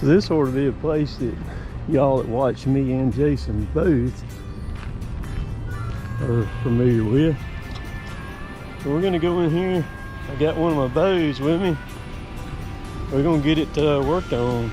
So this ought to be a place that y'all that watch me and Jason both are familiar with. So we're gonna go in here. I got one of my bows with me. We're gonna get it worked on.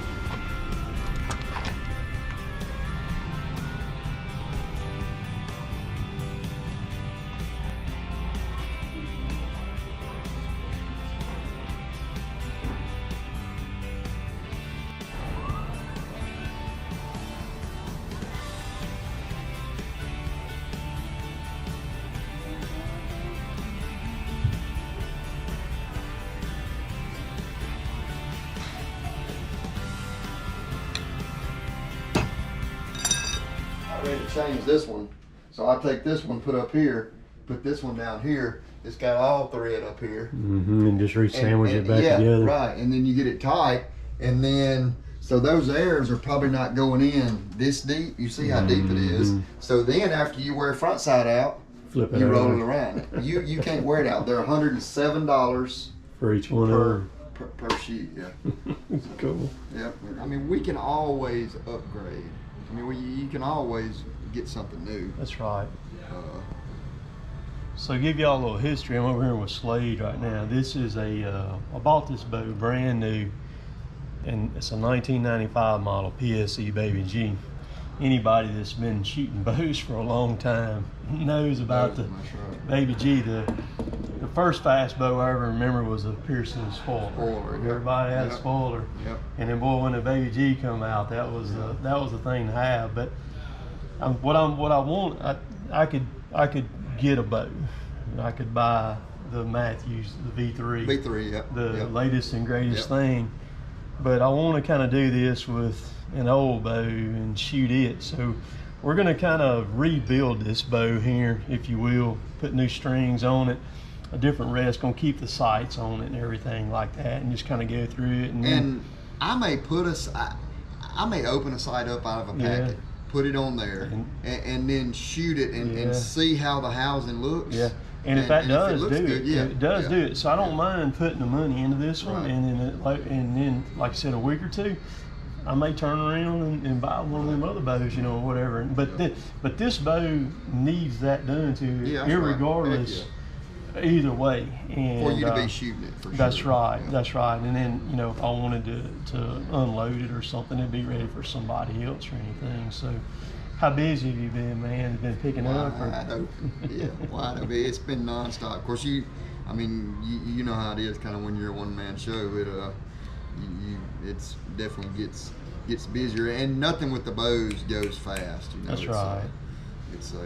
Ready to change this one, so I take this one, put up here, put this one down here. It's got all thread up here, And just re-sandwich it back yeah, together. right. And then you get it tight, and then so those airs are probably not going in this deep. You see how deep it is. So then after you wear front side out, Flip it you roll over. it around. You can't wear it out. They're $107 For each one per sheet. Yeah. Cool. Yep. I mean, we can always upgrade. I mean, you can always get something new. That's right. So give y'all a little history. I'm over here with Slade right now. This is I bought this bow brand new, and it's a 1995 model PSE Baby G. Anybody that's been shooting bows for a long time knows about the Baby G. The first fast bow I ever remember was a Pearson spoiler. Everybody had a spoiler. Yep. And then boy, when the Baby G come out, that was the thing to have. But what I want, I could get a bow. I could buy the Matthews, the V3. V3, yep. The latest and greatest thing. But I want to kind of do this with an old bow and shoot it. So we're going to kind of rebuild this bow here, if you will, put new strings on it, a different rest, going to keep the sights on it and everything like that, and just kind of go through it. And I may I may open a sight up out of a packet, put it on there, and then shoot it and see how the housing looks. Yeah. And if that does do it, it does do it. So I don't mind putting the money into this one, and then like I said, a week or two, I may turn around and buy one of them other bows, you know, or whatever. But this bow needs that done to it, irregardless, either way. And for you to be shooting it, for sure. That's right. Yeah. That's right. And then, you know, if I wanted to unload it or something, it'd be ready for somebody else or anything. So. How busy have you been, man? Been picking up? Wide open. It's been nonstop. Of course, you know how it is. Kind of when you're a one-man show, it's definitely gets busier, and nothing with the bows goes fast. You know, that's right. So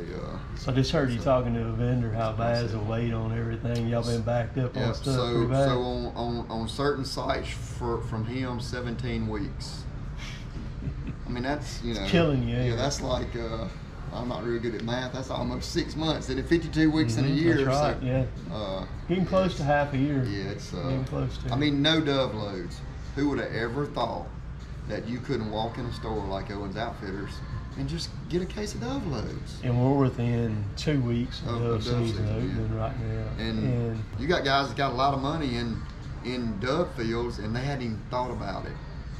I just heard you talking to a vendor how bad is the weight on everything. Y'all been backed up on stuff. So on certain sites from him, 17 weeks. I mean, that's, you know, it's killing you. Yeah, that's like, I'm not really good at math. That's almost 6 months. And 52 weeks in a year. That's right, so, getting close to half a year. Yeah, it's getting close to. I mean, no dove loads. Who would have ever thought that you couldn't walk in a store like Owens Outfitters and just get a case of dove loads? And we're within 2 weeks of dove season opening right now. And you got guys that got a lot of money in dove fields, and they hadn't even thought about it.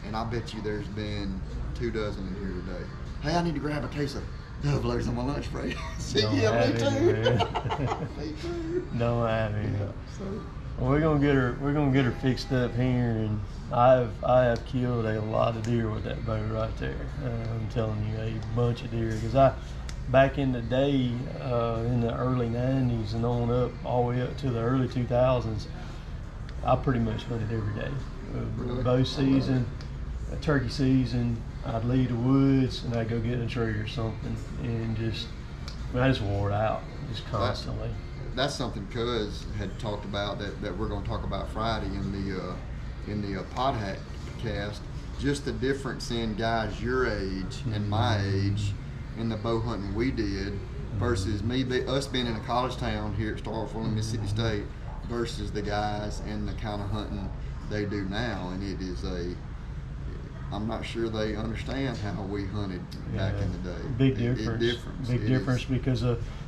And I bet you there's been 2 dozen in here today. Hey, I need to grab a case of dove loads on my lunch break. Me too. Me too. Don't have any. Well, we're gonna get her fixed up here, and I have killed a lot of deer with that bow right there. I'm telling you, a bunch of deer. Because back in the day, in the early '90s and on up, all the way up to the early 2000s, I pretty much hunted every day. Bow season, turkey season, I'd leave the woods and I'd go get a tree or something, and I just wore it out, just constantly. That's something Cuz had talked about that we're going to talk about Friday in the podcast. Just the difference in guys your age and my age in the bow hunting we did versus us being in a college town here at Starkville in Mississippi State versus the guys and the kind of hunting they do now, and it is I'm not sure they understand how we hunted back in the day. Big difference. Big difference because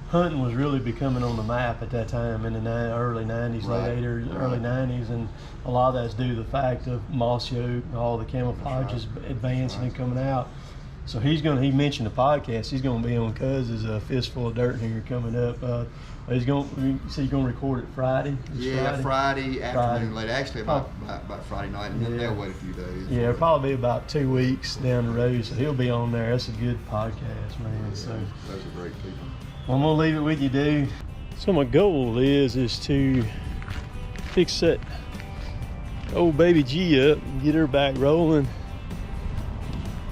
hunting was really becoming on the map at that time in the early 90s, Right. late 80s, early 90s, and a lot of that's due to the fact of moss yoke, all the camouflage is advancing and coming out. So he mentioned the podcast. He's gonna be on Cuz's Fistful of Dirt here coming up. He's gonna record it Friday. Yeah, Friday afternoon, Friday. late. Actually, about Friday night, and then they'll wait a few days. Yeah, it'll probably be about 2 weeks down the road. So he'll be on there. That's a good podcast, man. So Those are great people. I'm gonna leave it with you, dude. So my goal is to fix that old baby G up and get her back rolling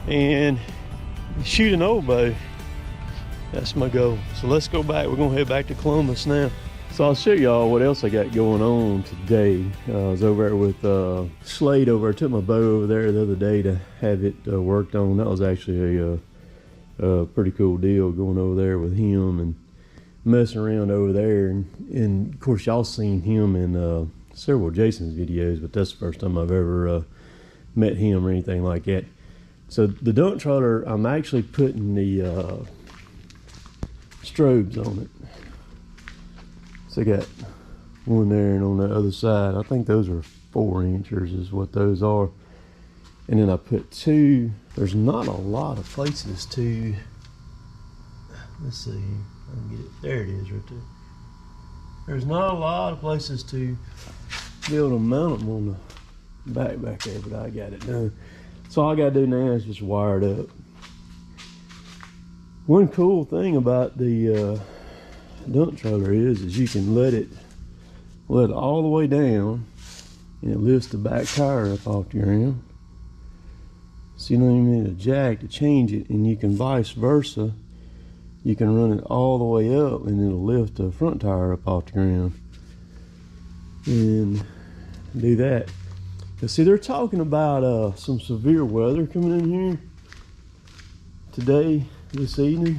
and shoot an old bow. That's my goal. So let's go back. We're gonna head back to Columbus now. So I'll show y'all what else I got going on today. I was over there with Slade over. I took my bow over there the other day to have it worked on. That was actually a pretty cool deal, going over there with him and messing around over there. And of course y'all seen him in several of Jason's videos, but that's the first time I've ever met him or anything like that. So the dump trailer, I'm actually putting the strobes on it. So I got one there, and on the other side, I think those are 4-inchers is what those are. And then I put 2. There's not a lot of places to, let's see, I can get it, there it is right there. There's not a lot of places to be able to mount them on the back there, but I got it done. So all I gotta do now is just wire it up. One cool thing about the dump trailer is you can let it all the way down, and it lifts the back tire up off the ground. So you don't even need a jack to change it, and you can vice versa. You can run it all the way up, and it'll lift the front tire up off the ground. And do that. But see, they're talking about some severe weather coming in here today, this evening,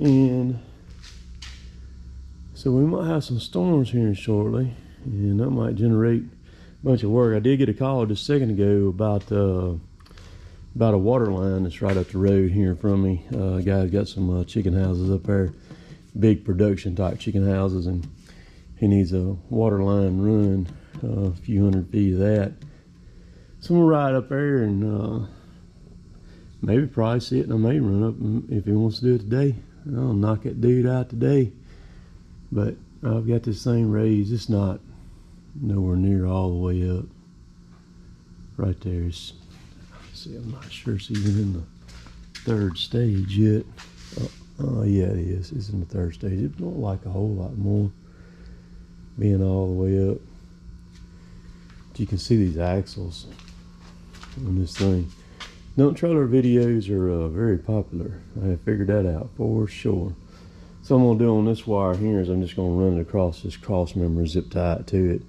and so we might have some storms here shortly, and that might generate a bunch of work. I did get a call just a second ago about a water line that's right up the road here from me. A guy's got some chicken houses up there, big production type chicken houses, and he needs a water line run, a few hundred feet of that. So we'll ride up there and maybe price it, and I may run up if he wants to do it today. I'll knock that dude out today. But I've got this thing raised. It's not nowhere near all the way up. Right there. See, I'm not sure it's even in the 3rd stage yet. Oh yeah, it is. It's in the 3rd stage. It don't like a whole lot more being all the way up. But you can see these axles on this thing. Dump trailer videos are very popular. I have figured that out for sure. So I'm gonna do on this wire here is I'm just gonna run it across this cross member, zip tie it to it,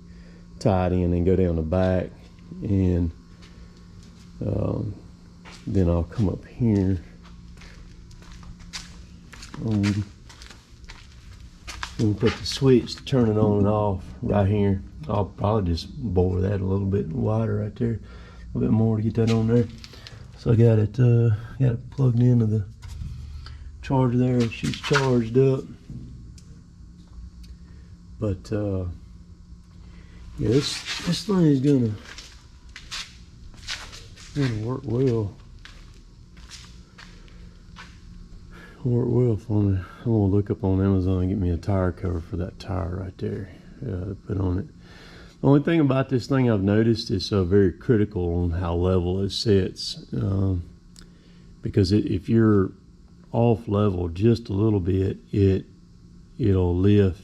tie it in, and go down the back, and then I'll come up here. We'll put the switch to turn it on and off right here. I'll probably just bore that a little bit wider right there, a little bit more to get that on there. So I got it plugged into the charger there. She's charged up. But yeah, this thing is gonna work well. Work well for me. I'm gonna look up on Amazon and get me a tire cover for that tire right there. To put on it. The only thing about this thing I've noticed is very critical on how level it sits, because if you're off level just a little bit, it'll lift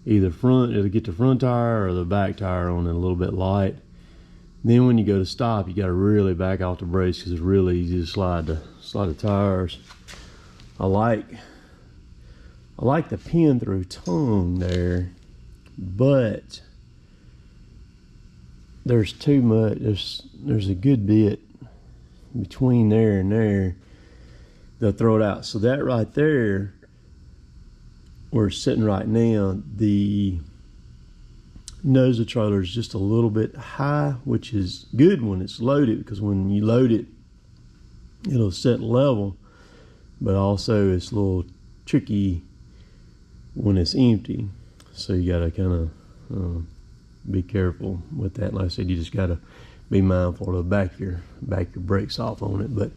either it'll get the front tire or the back tire on it a little bit light. Then when you go to stop, you got to really back off the brakes, because it's really easy to slide the tires. I like the pin through tongue there, but there's too much. There's a good bit between there and there. They'll throw it out. So that right there, where it's sitting right now, the nose of the trailer is just a little bit high, which is good when it's loaded, because when you load it, it'll set level. But also it's a little tricky when it's empty. So you gotta kind of be careful with that. Like I said, you just gotta be mindful to back your brakes off on it. But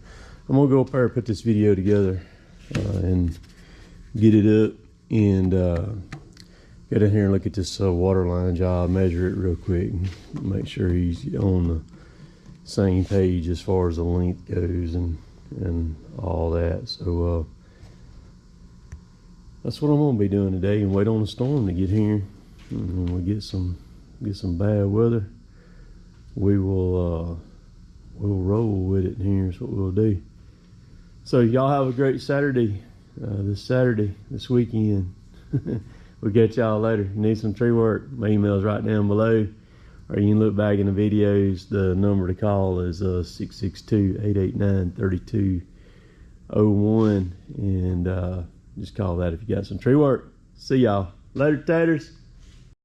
I'm gonna go up there and put this video together and get it up, and get in here and look at this water line job, measure it real quick, and make sure he's on the same page as far as the length goes and all that. So that's what I'm gonna be doing today, and wait on the storm to get here. And when we get some bad weather, we'll roll with it. And here's what we'll do. So y'all have a great Saturday, this weekend. We'll catch y'all later. If you need some tree work, my email's right down below, or you can look back in the videos. The number to call is 662-889-3201, and just call that if you got some tree work. See y'all later, taters.